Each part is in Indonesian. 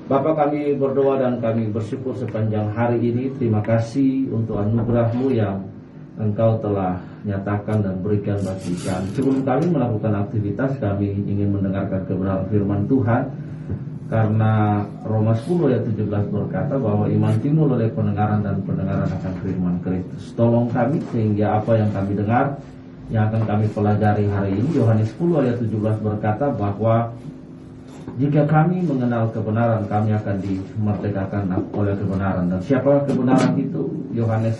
Bapa, kami berdoa dan kami bersyukur sepanjang hari ini. Terima kasih untuk anugerah-Mu yang Engkau telah nyatakan dan berikan bagi kami. Sebelum kami melakukan aktivitas, kami ingin mendengarkan kebenaran firman Tuhan. Karena Roma 10 ayat 17 berkata bahwa iman timbul oleh pendengaran dan pendengaran akan firman Kristus. Tolong kami sehingga apa yang kami dengar, yang akan kami pelajari hari ini, Yohanes 10 ayat 17 berkata bahwa jika kami mengenal kebenaran, kami akan dimerdekakan oleh kebenaran. Dan siapa kebenaran itu? Yohanes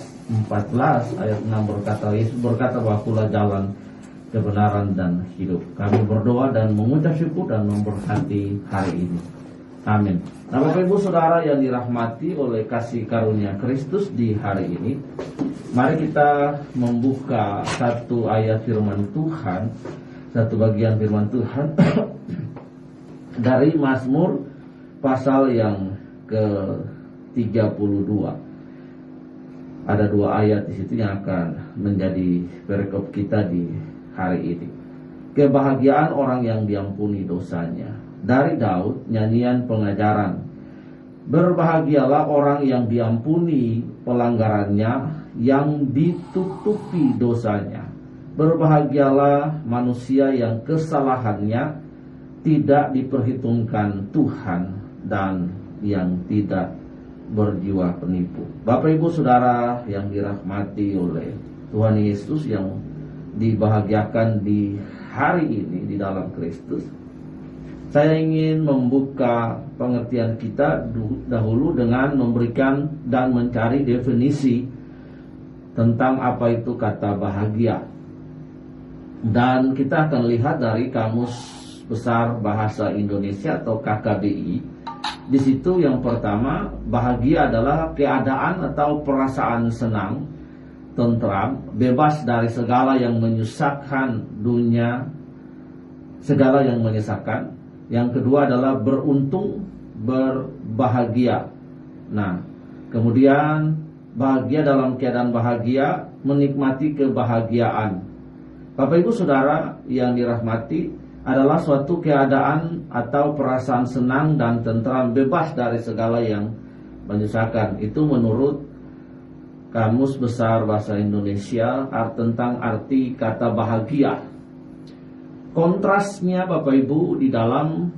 14 ayat 6 berkata, Yesus berkata bahwa akulah jalan, kebenaran dan hidup. Kami berdoa dan mengucap syukur dan memberkati hari ini. Amin. Nah, Bapak Ibu Saudara yang dirahmati oleh kasih karunia Kristus di hari ini, mari kita membuka satu ayat firman Tuhan, satu bagian firman Tuhan dari Mazmur pasal yang ke-32. Ada dua ayat di situ yang akan menjadi perikop kita di hari ini. Kebahagiaan orang yang diampuni dosanya. Dari Daud, nyanyian pengajaran. Berbahagialah orang yang diampuni pelanggarannya, yang ditutupi dosanya. Berbahagialah manusia yang kesalahannya tidak diperhitungkan Tuhan dan yang tidak berjiwa penipu. Bapak Ibu Saudara yang dirahmati oleh Tuhan Yesus, yang dibahagiakan di hari ini di dalam Kristus, saya ingin membuka pengertian kita dahulu dengan memberikan dan mencari definisi tentang apa itu kata bahagia. Dan kita akan lihat dari Kamus Besar Bahasa Indonesia atau KKBI. Di situ yang pertama, bahagia adalah keadaan atau perasaan senang, tentram, bebas dari segala yang menyusahkan dunia, segala yang menyesakkan. Yang kedua adalah beruntung, berbahagia. Nah, kemudian bahagia dalam keadaan bahagia, menikmati kebahagiaan. Bapak Ibu Saudara yang dirahmati, adalah suatu keadaan atau perasaan senang dan tentram, bebas dari segala yang menyusahkan. Itu menurut Kamus Besar Bahasa Indonesia tentang arti kata bahagia. Kontrasnya Bapak Ibu di dalam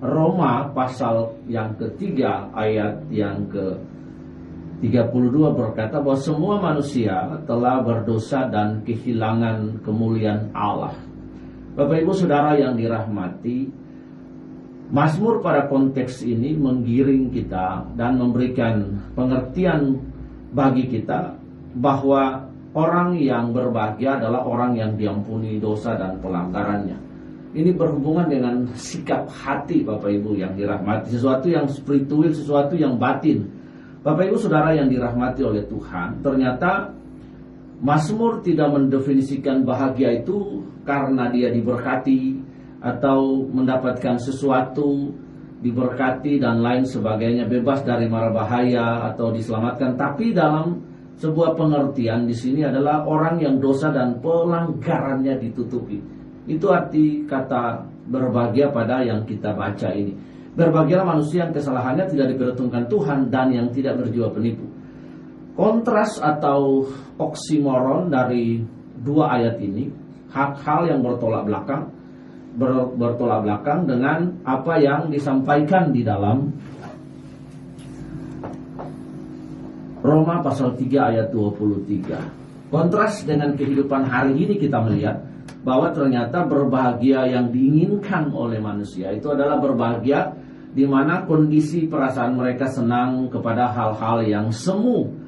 Roma pasal yang ketiga ayat yang ke-32 berkata bahwa semua manusia telah berdosa dan kehilangan kemuliaan Allah. Bapak Ibu Saudara yang dirahmati, Mazmur pada konteks ini menggiring kita dan memberikan pengertian bagi kita bahwa orang yang berbahagia adalah orang yang diampuni dosa dan pelanggarannya. Ini berhubungan dengan sikap hati Bapak Ibu yang dirahmati, sesuatu yang spiritual, sesuatu yang batin. Bapak Ibu Saudara yang dirahmati oleh Tuhan, ternyata Mazmur tidak mendefinisikan bahagia itu karena dia diberkati atau mendapatkan sesuatu, diberkati dan lain sebagainya, bebas dari mara bahaya atau diselamatkan. Tapi dalam sebuah pengertian di sini adalah orang yang dosa dan pelanggarannya ditutupi. Itu arti kata berbahagia pada yang kita baca ini. Berbahagialah manusia yang kesalahannya tidak diperhitungkan Tuhan dan yang tidak berjiwa penipu. Kontras atau oksimoron dari dua ayat ini, hal yang bertolak belakang dengan apa yang disampaikan di dalam Roma pasal 3 ayat 23. Kontras dengan kehidupan hari ini kita melihat bahwa ternyata berbahagia yang diinginkan oleh manusia itu adalah berbahagia di mana kondisi perasaan mereka senang kepada hal-hal yang semu.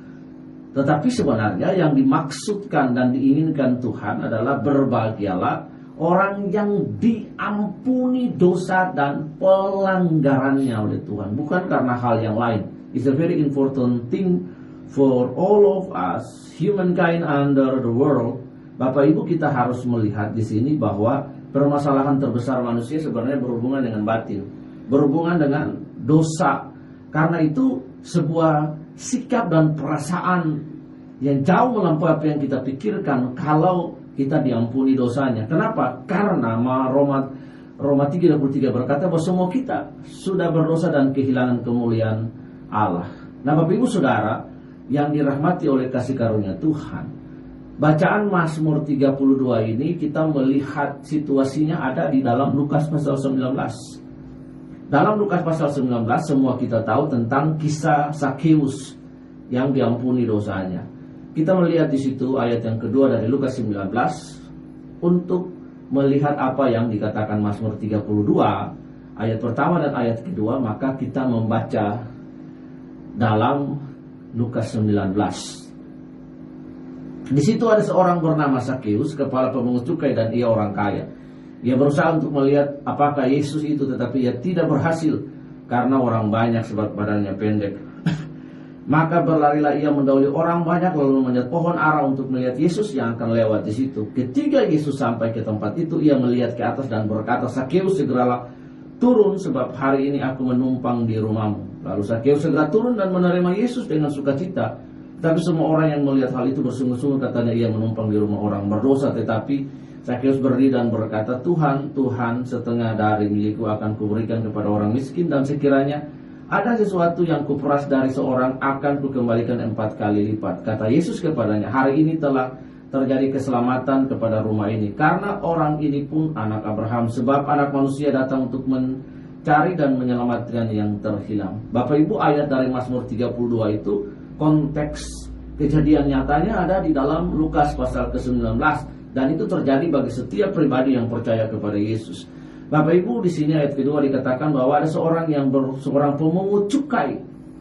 Tetapi sebenarnya yang dimaksudkan dan diinginkan Tuhan adalah berbahagialah orang yang diampuni dosa dan pelanggarannya oleh Tuhan, bukan karena hal yang lain. It's a very important thing for all of us, humankind under the world. Bapak Ibu, kita harus melihat di sini bahwa permasalahan terbesar manusia sebenarnya berhubungan dengan batin, berhubungan dengan dosa. Karena itu sebuah sikap dan perasaan yang jauh melampaui apa yang kita pikirkan kalau kita diampuni dosanya. Kenapa? Karena Roma Roma 3:23 berkata bahwa semua kita sudah berdosa dan kehilangan kemuliaan Allah. Nah, Bapak Ibu Saudara yang dirahmati oleh kasih karunia Tuhan, bacaan Mazmur 32 ini kita melihat situasinya ada di dalam Lukas pasal 19. Dalam Lukas pasal 19 semua kita tahu tentang kisah Sakeus yang diampuni dosanya. Kita melihat di situ ayat yang kedua dari Lukas 19 untuk melihat apa yang dikatakan Mazmur 32 ayat pertama dan ayat kedua, maka kita membaca dalam Lukas 19. Di situ ada seorang bernama Sakeus, kepala pemungut cukai, dan ia orang kaya. Ia berusaha untuk melihat apakah Yesus itu, tetapi ia tidak berhasil karena orang banyak sebab badannya pendek. Maka berlarilah ia mendahului orang banyak lalu memanjat pohon ara untuk melihat Yesus yang akan lewat di situ. Ketika Yesus sampai ke tempat itu, ia melihat ke atas dan berkata, "Sakeus, segeralah turun sebab hari ini aku menumpang di rumahmu." Lalu Sakeus segera turun dan menerima Yesus dengan sukacita. Tapi semua orang yang melihat hal itu bersungguh-sungguh katanya ia menumpang di rumah orang berdosa. Tetapi Sakeus berdiri dan berkata, "Tuhan, Tuhan, setengah dari milikku akan kuberikan kepada orang miskin, dan sekiranya ada sesuatu yang kuperas dari seorang akan kukembalikan 4 kali lipat." Kata Yesus kepadanya, "Hari ini telah terjadi keselamatan kepada rumah ini, karena orang ini pun anak Abraham, sebab anak manusia datang untuk mencari dan menyelamatkan yang terhilang." Bapak Ibu, ayat dari Mazmur 32 itu konteks kejadian nyatanya ada di dalam Lukas pasal ke-19, dan itu terjadi bagi setiap pribadi yang percaya kepada Yesus. Bapak Ibu, di sini ayat kedua dikatakan bahwa ada seorang seorang pemungut cukai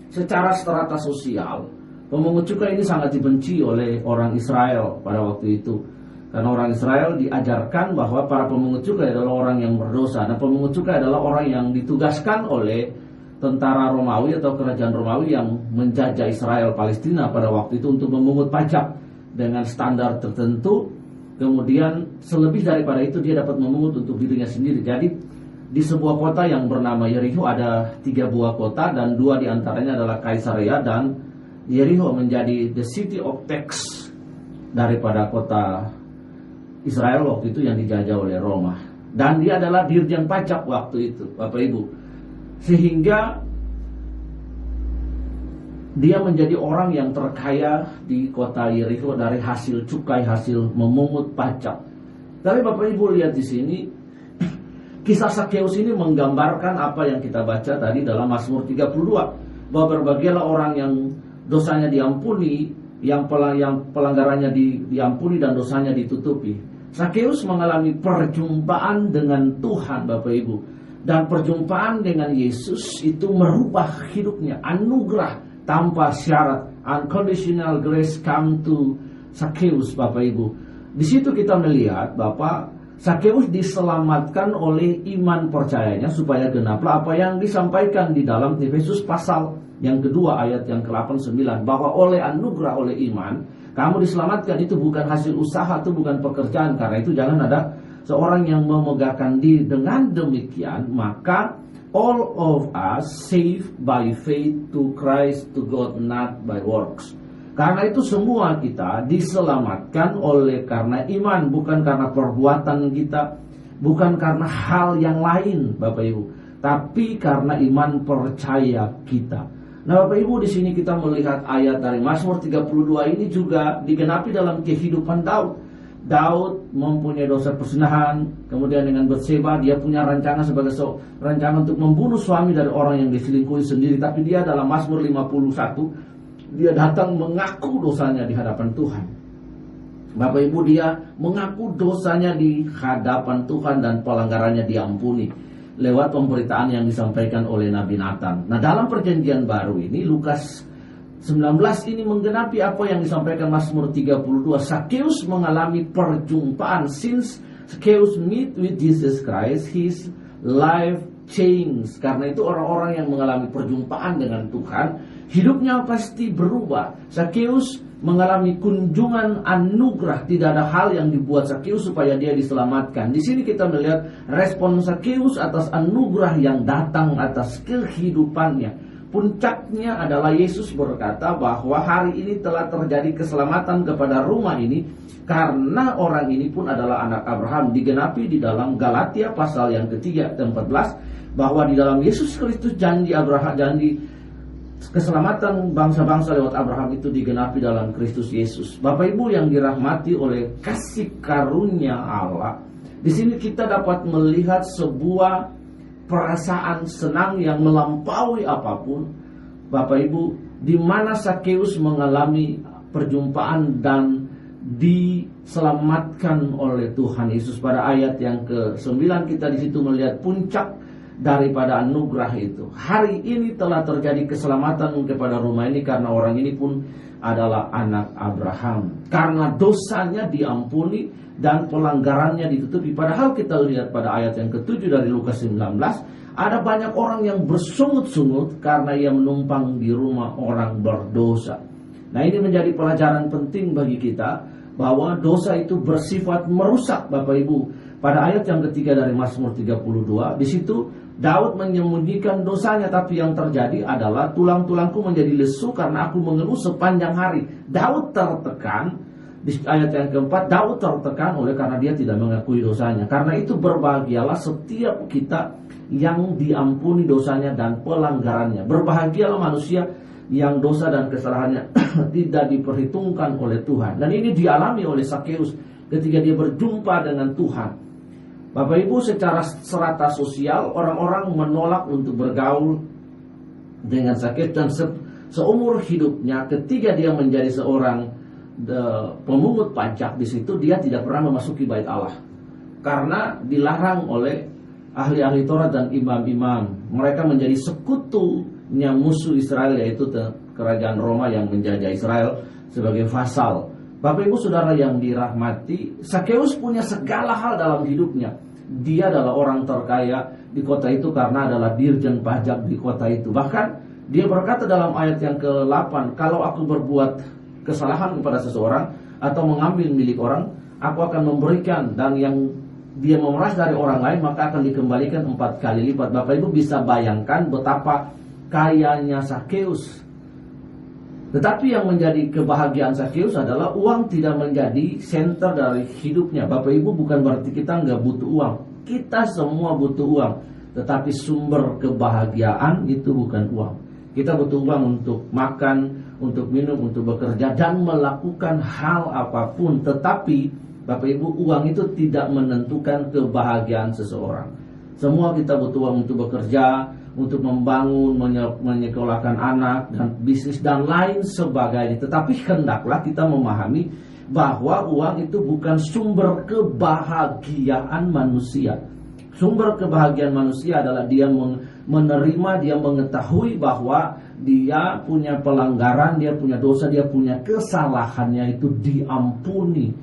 secara strata sosial. Pemungut cukai ini sangat dibenci oleh orang Israel pada waktu itu, karena orang Israel diajarkan bahwa para pemungut cukai adalah orang yang berdosa, dan pemungut cukai adalah orang yang ditugaskan oleh tentara Romawi atau kerajaan Romawi yang menjajah Israel Palestina pada waktu itu untuk memungut pajak dengan standar tertentu. Kemudian selebih daripada itu dia dapat memungut untuk dirinya sendiri. Jadi di sebuah kota yang bernama Yeriho ada 3 buah kota, dan 2 diantaranya adalah Kaisarea, dan Yeriho menjadi the city of tax daripada kota Israel waktu itu yang dijajah oleh Roma. Dan dia adalah dirjen pajak waktu itu, Bapak Ibu. Sehingga dia menjadi orang yang terkaya di kota Yeriho dari hasil cukai, hasil memungut pajak. Tapi Bapak Ibu lihat di sini, kisah Sakeus ini menggambarkan apa yang kita baca tadi dalam Mazmur 32, bahwa berbahagialah orang yang dosanya diampuni, yang pelanggarannya diampuni dan dosanya ditutupi. Sakeus mengalami perjumpaan dengan Tuhan, Bapak Ibu. Dan perjumpaan dengan Yesus itu merubah hidupnya. Anugerah tanpa syarat, unconditional grace come to Sakeus, Bapak Ibu. Di situ kita melihat bahwa Sakeus diselamatkan oleh iman percayanya, supaya genaplah apa yang disampaikan di dalam Efesus pasal yang kedua ayat yang ke-8-9, bahwa oleh anugerah, oleh iman kamu diselamatkan. Itu bukan hasil usaha, itu bukan pekerjaan. Karena itu jangan ada seorang yang memegahkan diri. Dengan demikian, maka all of us saved by faith to Christ to God, not by works. Karena itu semua kita diselamatkan oleh karena iman, bukan karena perbuatan kita, bukan karena hal yang lain, Bapak Ibu, tapi karena iman percaya kita. Nah, Bapak Ibu, di sini kita melihat ayat dari Mazmur 32 ini juga digenapi dalam kehidupan Daud. Daud mempunyai dosa perzinahan, kemudian dengan Batseba dia punya rancangan sebagai rancangan untuk membunuh suami dari orang yang diselingkuhi sendiri. Tapi dia dalam Mazmur 51 dia datang mengaku dosanya di hadapan Tuhan. Bapak Ibu, dia mengaku dosanya di hadapan Tuhan dan pelanggarannya diampuni lewat pemberitaan yang disampaikan oleh Nabi Nathan. Nah, dalam perjanjian baru ini Lukas 19 ini menggenapi apa yang disampaikan Mazmur 32. Sakeus mengalami perjumpaan. Since Sakeus meet with Jesus Christ, his life changed. Karena itu orang-orang yang mengalami perjumpaan dengan Tuhan, hidupnya pasti berubah. Sakeus mengalami kunjungan anugerah. Tidak ada hal yang dibuat Sakeus supaya dia diselamatkan. Di sini kita melihat respon Sakeus atas anugerah yang datang atas kehidupannya. puncaknya adalah Yesus berkata bahwa hari ini telah terjadi keselamatan kepada rumah ini karena orang ini pun adalah anak Abraham. Digenapi di dalam Galatia pasal yang ketiga dan 14 bahwa di dalam Yesus Kristus janji Abraham, janji keselamatan bangsa-bangsa lewat Abraham itu digenapi dalam Kristus Yesus. Bapak Ibu yang dirahmati oleh kasih karunia Allah, di sini kita dapat melihat sebuah perasaan senang yang melampaui apapun. Bapak Ibu, di mana Sakeus mengalami perjumpaan dan diselamatkan oleh Tuhan Yesus. Pada ayat yang ke-9 kita di situ melihat puncak daripada anugerah itu. Hari ini telah terjadi keselamatan kepada rumah ini karena orang ini pun adalah anak Abraham. Karena dosanya diampuni dan pelanggarannya ditutupi. Padahal kita lihat pada ayat yang ke-7 dari Lukas 19, ada banyak orang yang bersungut-sungut karena ia menumpang di rumah orang berdosa. Nah, ini menjadi pelajaran penting bagi kita bahwa dosa itu bersifat merusak, Bapak Ibu. Pada ayat yang ketiga dari Mazmur 32, di situ Daud menyembunyikan dosanya, tapi yang terjadi adalah tulang-tulangku menjadi lesu karena aku mengeluh sepanjang hari. Daud tertekan. Di ayat yang keempat, Daud tertekan oleh karena dia tidak mengakui dosanya. Karena itu berbahagialah setiap kita yang diampuni dosanya dan pelanggarannya. Berbahagialah manusia yang dosa dan kesalahannya tidak diperhitungkan oleh Tuhan. Dan ini dialami oleh Sakeus ketika dia berjumpa dengan Tuhan. Bapak Ibu, secara serata sosial orang-orang menolak untuk bergaul dengan Sakeus, dan seumur hidupnya ketika dia menjadi seorang pemungut pajak di situ, dia tidak pernah memasuki bait Allah karena dilarang oleh ahli-ahli Taurat dan imam-imam. Mereka menjadi sekutunya musuh Israel, yaitu kerajaan Roma yang menjajah Israel sebagai vasal. Bapak Ibu Saudara yang dirahmati, Sakeus punya segala hal dalam hidupnya. Dia adalah orang terkaya di kota itu karena adalah dirjen pajak di kota itu. Bahkan dia berkata dalam ayat yang ke-8, kalau aku berbuat kesalahan kepada seseorang atau mengambil milik orang, aku akan memberikan, dan yang dia memeras dari orang lain maka akan dikembalikan 4 kali lipat. Bapak Ibu bisa bayangkan betapa kayanya Sakeus. Tetapi yang menjadi kebahagiaan Sakeus adalah uang tidak menjadi center dari hidupnya. Bapak Ibu, bukan berarti kita nggak butuh uang. Kita semua butuh uang. Tetapi sumber kebahagiaan itu bukan uang. Kita butuh uang untuk makan, untuk minum, untuk bekerja, dan melakukan hal apapun. Tetapi Bapak Ibu, uang itu tidak menentukan kebahagiaan seseorang. Semua kita butuh uang untuk bekerja, untuk membangun, menyekolahkan anak, dan bisnis, dan lain sebagainya. Tetapi hendaklah kita memahami bahwa uang itu bukan sumber kebahagiaan manusia. Sumber kebahagiaan manusia adalah dia menerima, dia mengetahui bahwa dia punya pelanggaran, dia punya dosa, dia punya kesalahannya itu diampuni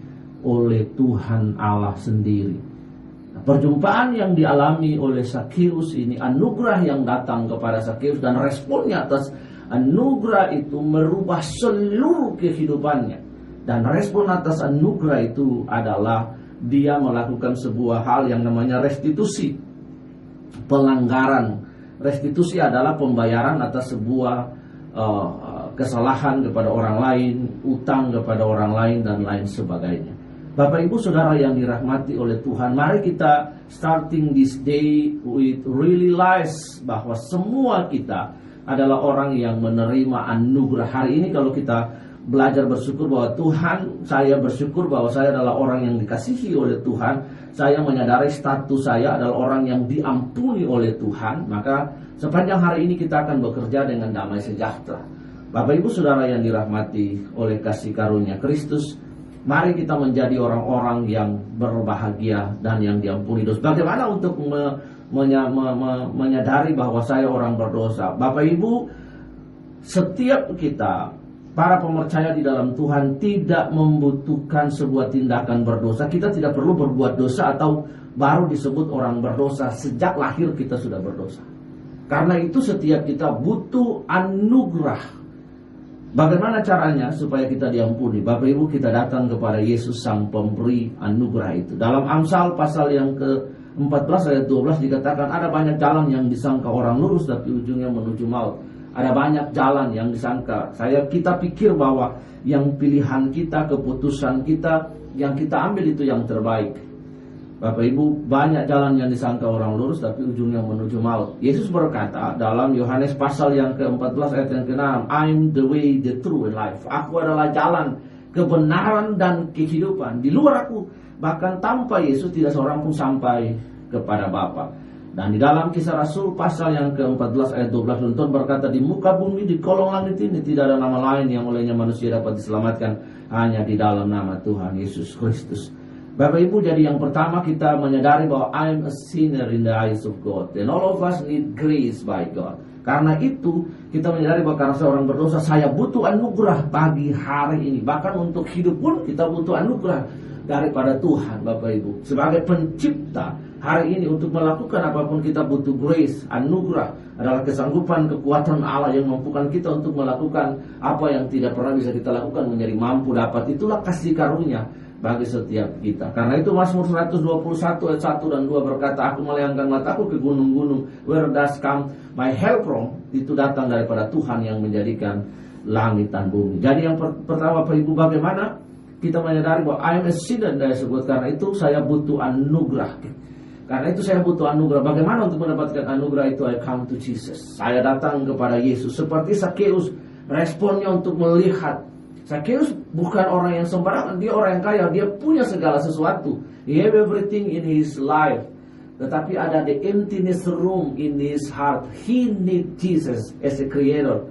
oleh Tuhan Allah sendiri. Perjumpaan yang dialami oleh Sakeus ini, anugerah yang datang kepada Sakeus, dan responnya atas anugerah itu merubah seluruh kehidupannya. Dan respon atas anugerah itu adalah dia melakukan sebuah hal yang namanya restitusi. Pelanggaran. Restitusi adalah pembayaran atas sebuah kesalahan kepada orang lain, utang kepada orang lain, dan lain sebagainya. Bapak Ibu Saudara yang dirahmati oleh Tuhan, mari kita starting this day with realize bahwa semua kita adalah orang yang menerima anugerah. Hari ini kalau kita belajar bersyukur bahwa Tuhan, saya bersyukur bahwa saya adalah orang yang dikasihi oleh Tuhan, saya menyadari status saya adalah orang yang diampuni oleh Tuhan, maka sepanjang hari ini kita akan bekerja dengan damai sejahtera. Bapak Ibu Saudara yang dirahmati oleh kasih karunia Kristus, mari kita menjadi orang-orang yang berbahagia dan yang diampuni dosa. Bagaimana untuk menyadari bahwa saya orang berdosa? Bapak Ibu, setiap kita, para pemercaya di dalam Tuhan, tidak membutuhkan sebuah tindakan berdosa. Kita tidak perlu berbuat dosa atau baru disebut orang berdosa. Sejak lahir kita sudah berdosa. Karena itu setiap kita butuh anugerah. Bagaimana caranya supaya kita diampuni? Bapak Ibu, kita datang kepada Yesus sang pemberi anugerah itu. Dalam Amsal pasal yang ke-14 ayat 12 dikatakan, ada banyak jalan yang disangka orang lurus tapi ujungnya menuju maut. Ada banyak jalan yang disangka. Kita pikir bahwa yang pilihan kita, keputusan kita, yang kita ambil itu yang terbaik. Bapak Ibu, banyak jalan yang disangka orang lurus tapi ujungnya menuju maut. Yesus berkata dalam Yohanes pasal yang ke-14 ayat yang ke-6, I'm the way, the truth, and life. Aku adalah jalan, kebenaran, dan kehidupan. Di luar aku, bahkan tanpa Yesus tidak seorang pun sampai kepada Bapa. Dan di dalam Kisah Rasul pasal yang ke-14 ayat 12 Tuhan berkata, di muka bumi, di kolong langit ini tidak ada nama lain yang olehnya manusia dapat diselamatkan, hanya di dalam nama Tuhan Yesus Kristus. Bapak Ibu, jadi yang pertama kita menyadari bahwa I'm a sinner in the eyes of God, and all of us need grace by God. Karena itu kita menyadari bahwa karena seorang berdosa, saya butuh anugerah pagi hari ini. Bahkan untuk hidup pun kita butuh anugerah daripada Tuhan. Bapak Ibu, sebagai pencipta hari ini untuk melakukan apapun kita butuh grace. Anugerah adalah kesanggupan, kekuatan Allah yang mampukan kita untuk melakukan apa yang tidak pernah bisa kita lakukan menjadi mampu dapat. Itulah kasih karunia bagi setiap kita. Karena itu Mazmur 121 ayat 1 dan 2 berkata, aku melayangkan mataku ke gunung-gunung, where does come my help from? Itu datang daripada Tuhan yang menjadikan langit dan bumi. Jadi yang pertama Bapak Ibu, bagaimana kita menyadari bahwa I am a sinner, dan disebut karena itu saya butuh anugerah. Karena itu saya butuh anugerah. Bagaimana untuk mendapatkan anugerah itu? I come to Jesus. Saya datang kepada Yesus. Seperti Sakeus, responnya untuk melihat. Sakeus bukan orang yang sembarangan. Dia orang yang kaya. Dia punya segala sesuatu. He have everything in his life. Tetapi ada the emptiness room in his heart. He need Jesus as a creator.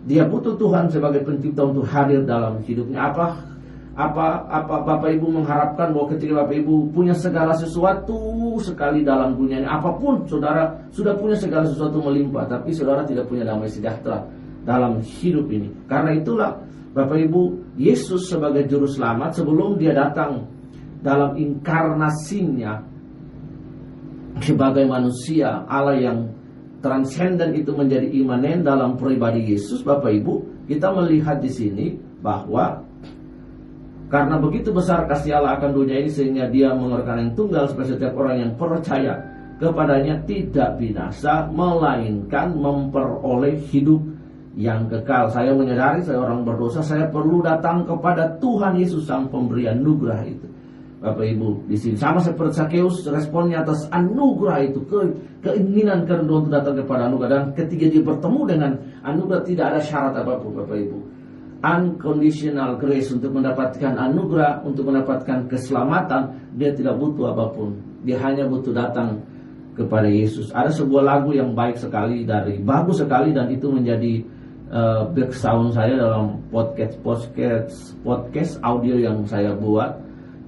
Dia butuh Tuhan sebagai pencipta untuk hadir dalam hidupnya. Apa Bapak Ibu mengharapkan bahwa ketika Bapak Ibu punya segala sesuatu sekali dalam dunia ini, apapun saudara sudah punya segala sesuatu melimpah, tapi saudara tidak punya damai sejahtera dalam hidup ini. Karena itulah Bapak Ibu, Yesus sebagai juru selamat sebelum dia datang dalam inkarnasinya sebagai manusia, Allah yang transenden itu menjadi imanen dalam pribadi Yesus. Bapak Ibu, kita melihat di sini bahwa karena begitu besar kasih Allah akan dunia ini sehingga dia mengeluarkan yang tunggal supaya setiap orang yang percaya kepadanya tidak binasa, melainkan memperoleh hidup yang kekal. Saya menyadari saya orang berdosa, saya perlu datang kepada Tuhan Yesus sang pemberi anugerah itu. Bapak Ibu, di sini sama seperti Sakeus, responnya atas anugerah itu, keinginan kerinduan untuk datang kepada anugerah, dan ketika dia bertemu dengan anugerah tidak ada syarat apapun. Bapak Ibu, unconditional grace untuk mendapatkan anugerah, untuk mendapatkan keselamatan, dia tidak butuh apapun. Dia hanya butuh datang kepada Yesus. Ada sebuah lagu yang bagus sekali dan itu menjadi background saya dalam podcast audio yang saya buat.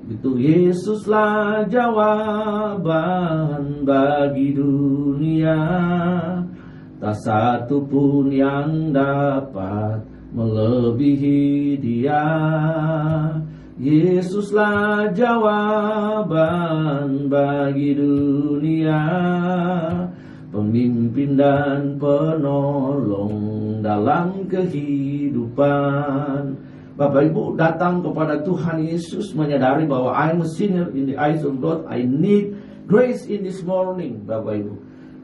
Itu Yesuslah jawaban bagi dunia, tak satu pun yang dapat melebihi dia. Yesuslah jawaban bagi dunia, pemimpin dan penolong dalam kehidupan. Bapak Ibu datang kepada Tuhan Yesus menyadari bahwa I'm a sinner in the eyes of God. I need grace in this morning. Bapak Ibu,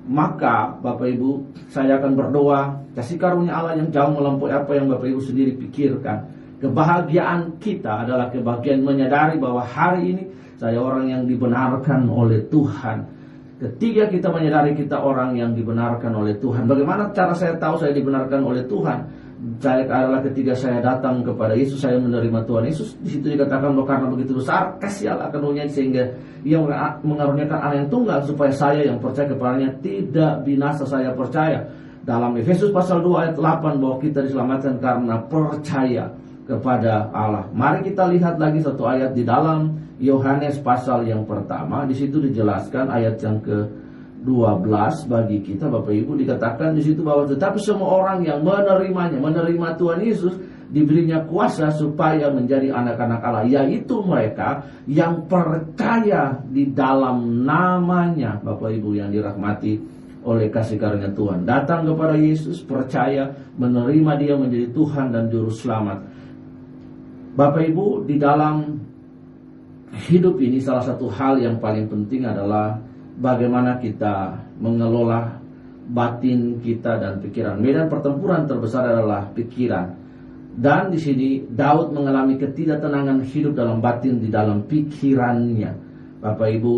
maka Bapak Ibu, saya akan berdoa kasih karunia Allah yang jauh melampaui apa yang Bapak Ibu sendiri pikirkan. Kebahagiaan kita adalah kebahagiaan menyadari bahwa hari ini saya orang yang dibenarkan oleh Tuhan. Ketika kita menyadari kita orang yang dibenarkan oleh Tuhan, bagaimana cara saya tahu saya dibenarkan oleh Tuhan? Saya adalah ketika saya datang kepada Yesus, saya menerima Tuhan Yesus. Di situ dikatakan bahwa karena begitu besar kasih Allah akan dunia sehingga Ia mengaruniakan Allah yang tunggal supaya saya yang percaya kepadanya tidak binasa. Saya percaya dalam Efesus pasal 2 ayat 8 bahwa kita diselamatkan karena percaya kepada Allah. Mari kita lihat lagi satu ayat di dalam Yohanes pasal yang pertama. Di situ dijelaskan ayat yang ke-12 bagi kita Bapak Ibu, dikatakan di situ bahwa tetapi semua orang yang menerima Tuhan Yesus diberinya kuasa supaya menjadi anak-anak Allah, yaitu mereka yang percaya di dalam namanya. Bapak Ibu yang dirahmati oleh kasih karunia Tuhan, datang kepada Yesus, percaya, menerima Dia menjadi Tuhan dan Juru Selamat. Bapak Ibu, di dalam hidup ini salah satu hal yang paling penting adalah bagaimana kita mengelola batin kita dan pikiran. Medan pertempuran terbesar adalah pikiran. Dan di sini Daud mengalami ketidaktenangan hidup dalam batin, di dalam pikirannya. Bapak Ibu,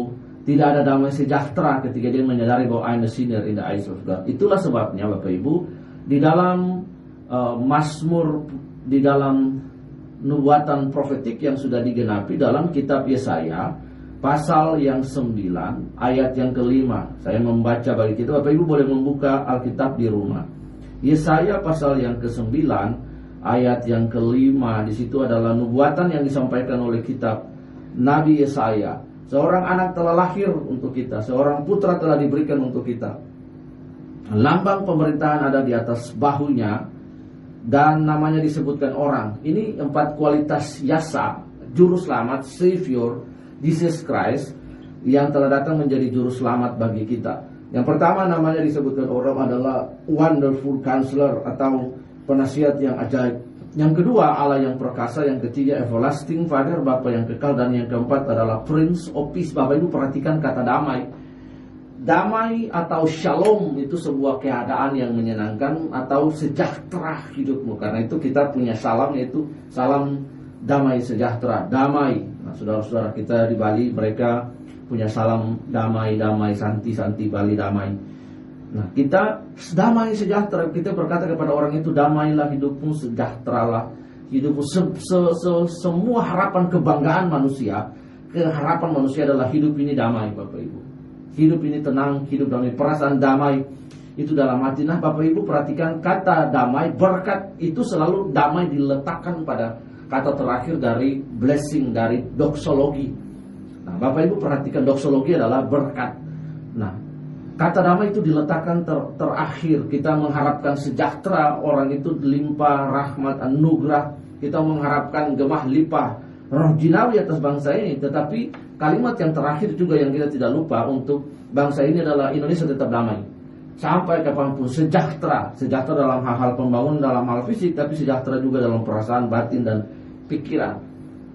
tidak ada damai sejahtera ketika dia menyadari bahwa I'm a sinner in the eyes of God. Itulah sebabnya Bapak Ibu, di dalam Mazmur, di dalam nubuatan profetik yang sudah digenapi dalam kitab Yesaya pasal yang 9 ayat yang kelima. Saya membaca bagi kita, Bapak Ibu boleh membuka Alkitab di rumah. Yesaya pasal yang ke-9 ayat yang kelima. Di situ adalah nubuatan yang disampaikan oleh kitab Nabi Yesaya. Seorang anak telah lahir untuk kita, seorang putra telah diberikan untuk kita. Lambang pemerintahan ada di atas bahunya, dan namanya disebutkan orang. Ini 4 kualitas Yasa, juru selamat, Savior, Jesus Christ, yang telah datang menjadi juru selamat bagi kita. Yang pertama namanya disebutkan orang adalah Wonderful Counselor, atau penasihat yang ajaib. Yang kedua Allah yang perkasa. Yang ketiga Everlasting Father, Bapa yang kekal. Dan yang keempat adalah Prince of Peace. Bapak Ibu perhatikan kata damai. Damai atau shalom itu sebuah keadaan yang menyenangkan atau sejahtera hidupmu. Karena itu kita punya salam, yaitu salam damai sejahtera, damai. Nah, saudara-saudara kita di Bali, mereka punya salam damai, damai, santi, santi, Bali damai. Nah, kita damai sejahtera. Kita berkata kepada orang itu, damailah hidupmu, sejahteralah hidupmu. Semua harapan kebanggaan manusia, keharapan manusia adalah hidup ini damai, Bapak Ibu. Hidup ini tenang, hidup damai, perasaan damai itu dalam hati. Nah, Bapak Ibu perhatikan kata damai, berkat itu selalu damai diletakkan pada kata terakhir dari blessing, dari doksologi. Nah, Bapak Ibu perhatikan doksologi adalah berkat. Nah, kata damai itu diletakkan terakhir. Kita mengharapkan sejahtera, orang itu limpah rahmat anugerah. Kita mengharapkan gemah limpah roh jinawi atas bangsa ini. Tetapi kalimat yang terakhir juga yang kita tidak lupa untuk bangsa ini adalah Indonesia tetap damai. Sampai kapanpun sejahtera. Sejahtera dalam hal-hal pembangunan, dalam hal fisik, tapi sejahtera juga dalam perasaan, batin, dan pikiran.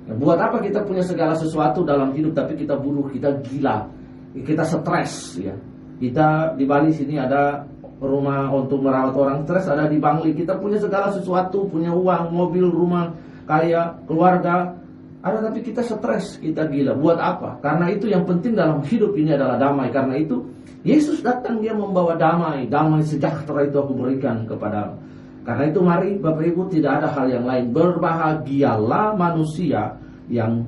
Nah, buat apa kita punya segala sesuatu dalam hidup tapi kita bunuh, kita gila, kita stres ya. Kita di Bali sini ada rumah untuk merawat orang stres, ada di Bangli. Kita punya segala sesuatu, punya uang, mobil, rumah, kaya, keluarga, ada, tapi kita stres, kita gila. Buat apa? Karena itu yang penting dalam hidup ini adalah damai. Karena itu Yesus datang, dia membawa damai. Damai sejahtera itu aku berikan kepadamu. Karena itu mari Bapak Ibu, tidak ada hal yang lain. Berbahagialah manusia yang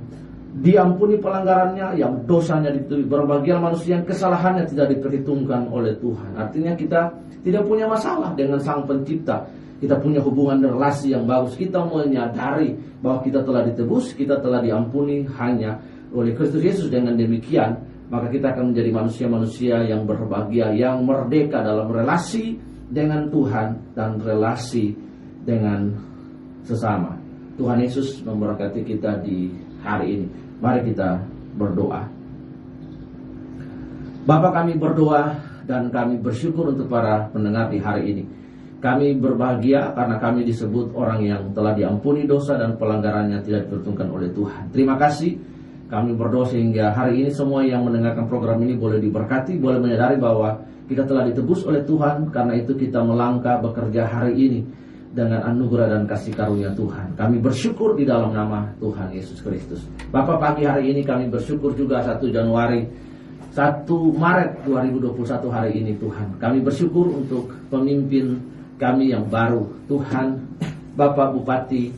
diampuni pelanggarannya, yang dosanya ditulis. Berbahagialah manusia yang kesalahannya tidak diperhitungkan oleh Tuhan. Artinya kita tidak punya masalah dengan Sang Pencipta. Kita punya hubungan relasi yang bagus. Kita menyadari bahwa kita telah ditebus, kita telah diampuni hanya oleh Kristus Yesus. Dengan demikian, maka kita akan menjadi manusia-manusia yang berbahagia, yang merdeka dalam relasi dengan Tuhan dan relasi dengan sesama. Tuhan Yesus memberkati kita di hari ini. Mari kita berdoa. Bapa, kami berdoa dan kami bersyukur untuk para pendengar di hari ini. Kami berbahagia karena kami disebut orang yang telah diampuni dosa dan pelanggarannya tidak diperhitungkan oleh Tuhan. Terima kasih. Kami berdoa sehingga hari ini semua yang mendengarkan program ini boleh diberkati, boleh menyadari bahwa kita telah ditebus oleh Tuhan. Karena itu kita melangkah bekerja hari ini dengan anugerah dan kasih karunia Tuhan. Kami bersyukur di dalam nama Tuhan Yesus Kristus. Bapak, pagi hari ini kami bersyukur juga 1 Maret 2021 hari ini Tuhan. Kami bersyukur untuk pemimpin kami yang baru, Tuhan, Bapak Bupati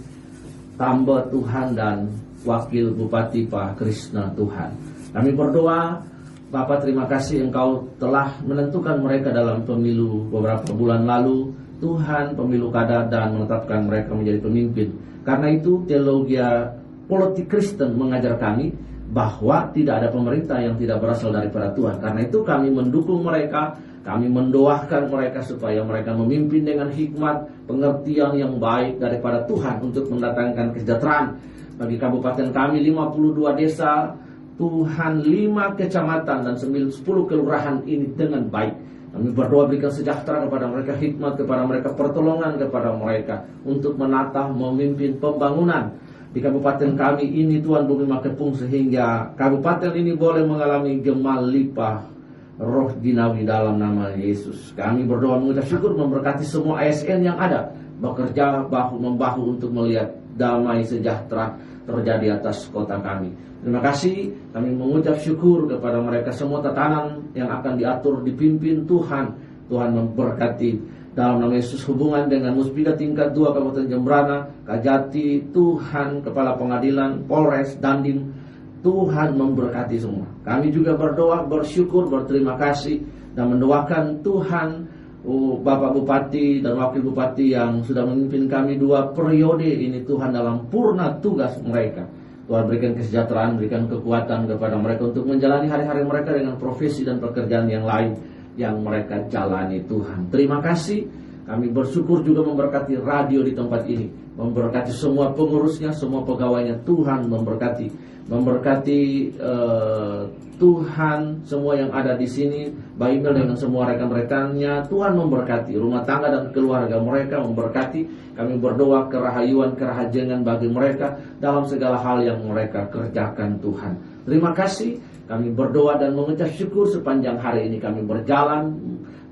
Tambo Tuhan, dan Wakil Bupati Pak Krishna Tuhan. Kami berdoa, Bapak, terima kasih Engkau telah menentukan mereka dalam pemilu beberapa bulan lalu, Tuhan, pemilu kada, dan menetapkan mereka menjadi pemimpin. Karena itu teologi politik Kristen mengajar kami bahwa tidak ada pemerintah yang tidak berasal daripada Tuhan. Karena itu kami mendukung mereka. Kami mendoakan mereka supaya mereka memimpin dengan hikmat, pengertian yang baik daripada Tuhan untuk mendatangkan kesejahteraan bagi kabupaten kami 52 desa, Tuhan 5 kecamatan dan 10 kelurahan ini dengan baik. Kami berdoa berikan sejahtera kepada mereka, hikmat kepada mereka, pertolongan kepada mereka untuk menata, memimpin pembangunan di kabupaten kami ini Tuhan Bumi Makepung, sehingga kabupaten ini boleh mengalami gemah limpah roh jinawi dalam nama Yesus. Kami berdoa mengucap syukur memberkati semua ASN yang ada, bekerja bahu-membahu untuk melihat damai sejahtera terjadi atas kota kami. Terima kasih, kami mengucap syukur kepada mereka semua tatanan yang akan diatur, dipimpin Tuhan. Tuhan memberkati dalam nama Yesus hubungan dengan Muspida tingkat 2 Kabupaten Jembrana, Kajati, Tuhan, Kepala Pengadilan, Polres, Dandim, Tuhan memberkati semua. Kami juga berdoa, bersyukur, berterima kasih dan mendoakan Tuhan Bapak Bupati dan Wakil Bupati yang sudah memimpin kami 2 periode ini, Tuhan dalam purna tugas mereka. Tuhan berikan kesejahteraan, berikan kekuatan kepada mereka untuk menjalani hari-hari mereka dengan profesi dan pekerjaan yang lain yang mereka jalani Tuhan. Terima kasih. Kami bersyukur juga memberkati radio di tempat ini, memberkati semua pengurusnya, semua pegawainya. Tuhan memberkati Tuhan semua yang ada di sini, Mbak Imel dengan semua rekan-rekannya. Tuhan memberkati rumah tangga dan keluarga mereka, memberkati. Kami berdoa kerahayuan, kerahajengan bagi mereka dalam segala hal yang mereka kerjakan Tuhan. Terima kasih. Kami berdoa dan mengucap syukur sepanjang hari ini kami berjalan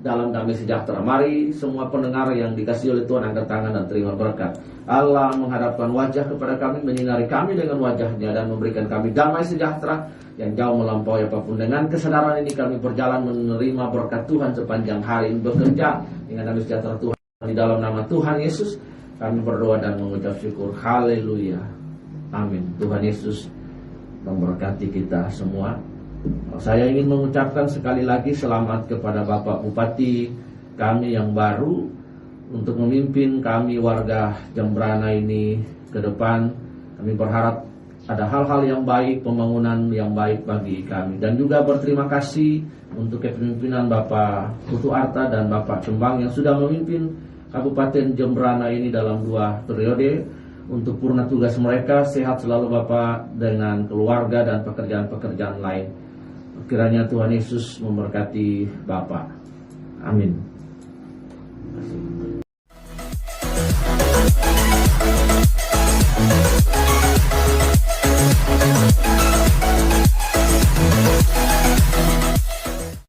dalam damai sejahtera. Mari semua pendengar yang dikasihi oleh Tuhan angkat tangan dan terima berkat. Allah menghadapkan wajah kepada kami, menyinari kami dengan wajahnya dan memberikan kami damai sejahtera yang jauh melampaui apapun. Dengan kesadaran ini kami berjalan menerima berkat Tuhan sepanjang hari ini, bekerja dengan damai sejahtera Tuhan. Di dalam nama Tuhan Yesus kami berdoa dan mengucap syukur. Haleluya. Amin. Tuhan Yesus memberkati kita semua. Saya ingin mengucapkan sekali lagi selamat kepada Bapak Bupati kami yang baru untuk memimpin kami warga Jembrana ini ke depan. Kami berharap ada hal-hal yang baik, pembangunan yang baik bagi kami. Dan juga berterima kasih untuk kepemimpinan Bapak Putu Arta dan Bapak Cembang yang sudah memimpin Kabupaten Jembrana ini dalam 2 periode. Untuk purna tugas mereka, sehat selalu Bapak dengan keluarga dan pekerjaan-pekerjaan lain. Kiranya Tuhan Yesus memberkati Bapak. Amin. Terima kasih.